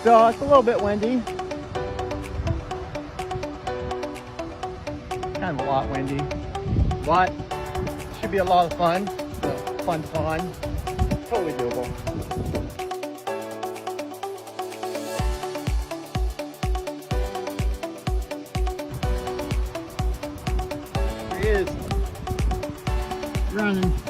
So it's a little bit windy. Kind of a lot windy, but should be a lot of fun. Fun pond. Totally doable. There he is. Running.